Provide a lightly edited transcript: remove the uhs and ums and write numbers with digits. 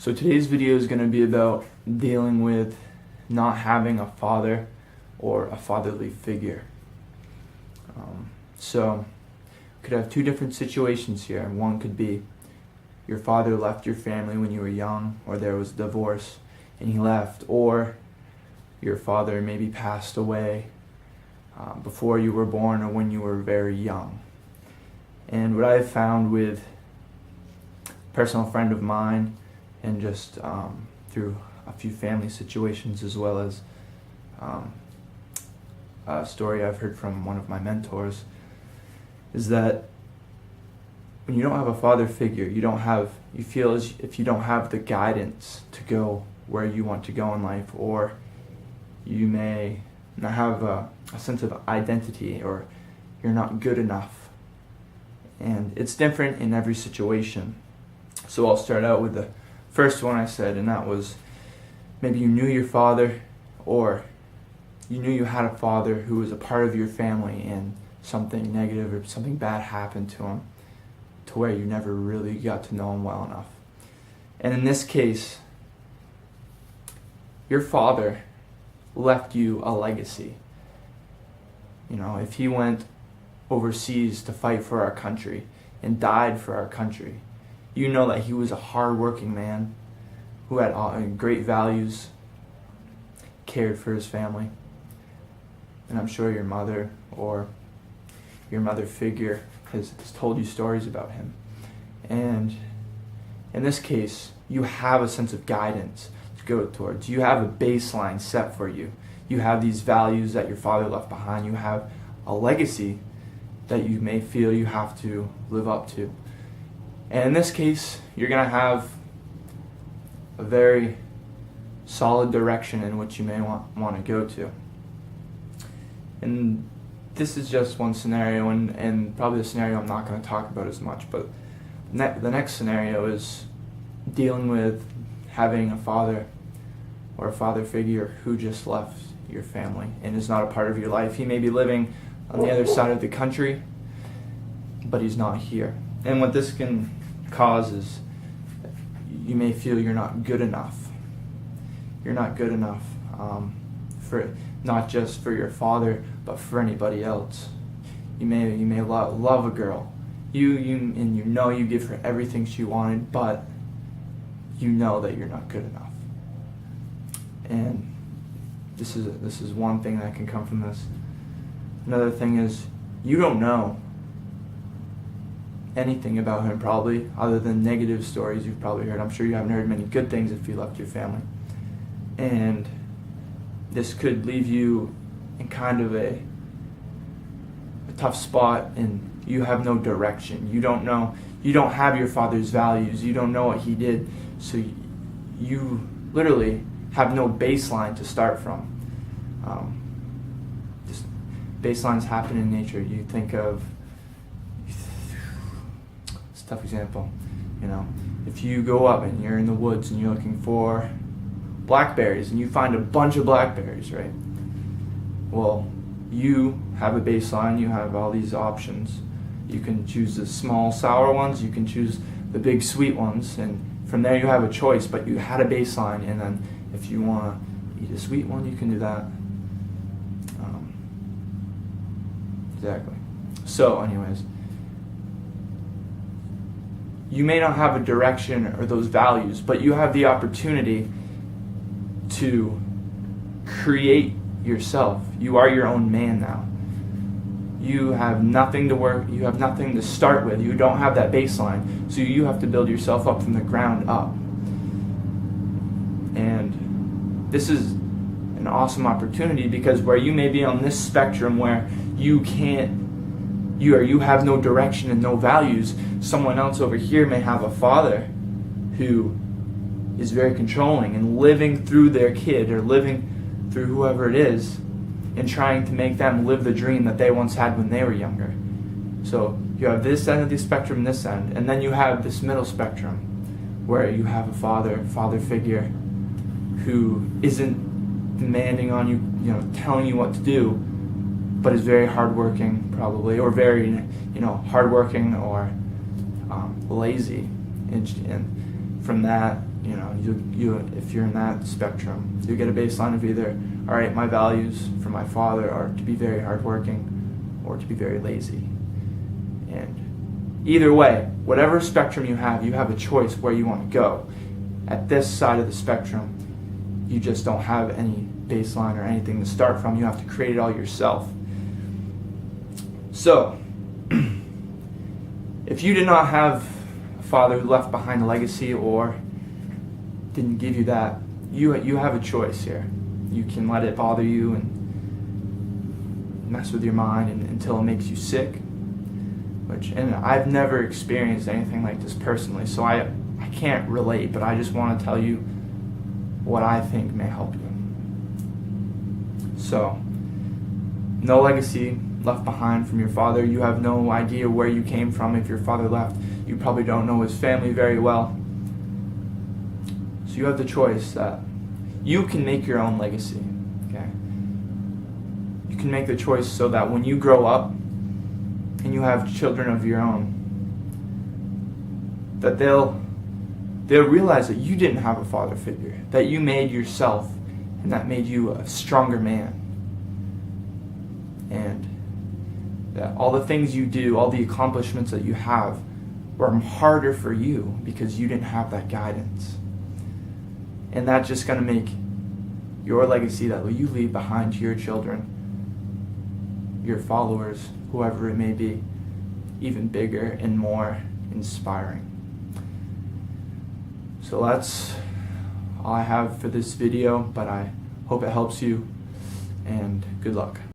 So today's video is going to be about dealing with not having a father or a fatherly figure. So we could have two different situations here. One could be your father left your family when you were young, or there was divorce and he left, or your father maybe passed away before you were born or when you were very young. And what I've found with a personal friend of mine, and just through a few family situations, as well as a story I've heard from one of my mentors, is that when you don't have a father figure, you feel as if you don't have the guidance to go where you want to go in life, or you may not have a sense of identity, or you're not good enough. And it's different in every situation. So I'll start out with the first one I said, and that was maybe you knew your father, or you knew you had a father who was a part of your family and something negative or something bad happened to him to where you never really got to know him well enough. And in this case, your father left you a legacy. You know, if he went overseas to fight for our country and died for our country, you know that he was a hard-working man who had great values, cared for his family. And I'm sure your mother or your mother figure has told you stories about him. And in this case, you have a sense of guidance to go towards. You have a baseline set for you. You have these values that your father left behind. You have a legacy that you may feel you have to live up to. And in this case, you're going to have a very solid direction in which you may want to go to. And this is just one scenario, and probably the scenario I'm not going to talk about as much, but the next scenario is dealing with having a father or a father figure who just left your family and is not a part of your life. He may be living on the other side of the country, but he's not here. And what this can cause is you may feel you're not good enough. You're not good enough for not just for your father, but for anybody else. You may love a girl. You know you give her everything she wanted, but you know that you're not good enough. And this is one thing that can come from this. Another thing is you don't know anything about him probably, other than negative stories you've probably heard. I'm sure you haven't heard many good things if you left your family. And this could leave you in kind of a tough spot, and you have no direction. You don't know, you don't have your father's values, you don't know what he did, so you literally have no baseline to start from. Just baselines happen in nature. You think of, it's a tough example, you know, if you go up and you're in the woods and you're looking for blackberries and you find a bunch of blackberries, right? Well, you have a baseline, you have all these options. You can choose the small sour ones, you can choose the big sweet ones, and from there you have a choice, but you had a baseline, and then if you want to eat a sweet one, you can do that. Exactly. So anyways, you may not have a direction or those values, but you have the opportunity to create yourself. You are your own man now. You have nothing to work, you have nothing to start with. You don't have that baseline, so you have to build yourself up from the ground up. And this is an awesome opportunity, because where you may be on this spectrum where you have no direction and no values, someone else over here may have a father who is very controlling and living through their kid, or living through whoever it is, and trying to make them live the dream that they once had when they were younger. So you have this end of the spectrum, this end, and then you have this middle spectrum where you have a father figure who isn't demanding on you, telling you what to do, but is very hardworking probably, or very, hardworking or lazy. And from that, You know, if you're in that spectrum, you get a baseline of either, all right, my values for my father are to be very hardworking or to be very lazy. And either way, whatever spectrum you have a choice where you want to go. At this side of the spectrum, you just don't have any baseline or anything to start from. You have to create it all yourself. So, if you did not have a father who left behind a legacy or didn't give you that, you have a choice here. You can let it bother you and mess with your mind until it makes you sick. And I've never experienced anything like this personally, so I can't relate, but I just want to tell you what I think may help you. So, no legacy left behind from your father. You have no idea where you came from if your father left. You probably don't know his family very well. So you have the choice that you can make your own legacy. Okay? You can make the choice so that when you grow up and you have children of your own, that they'll realize that you didn't have a father figure, that you made yourself, and that made you a stronger man. And that all the things you do, all the accomplishments that you have, were harder for you because you didn't have that guidance. And that's just going to make your legacy that you leave behind to your children, your followers, whoever it may be, even bigger and more inspiring. So that's all I have for this video, but I hope it helps you, and good luck.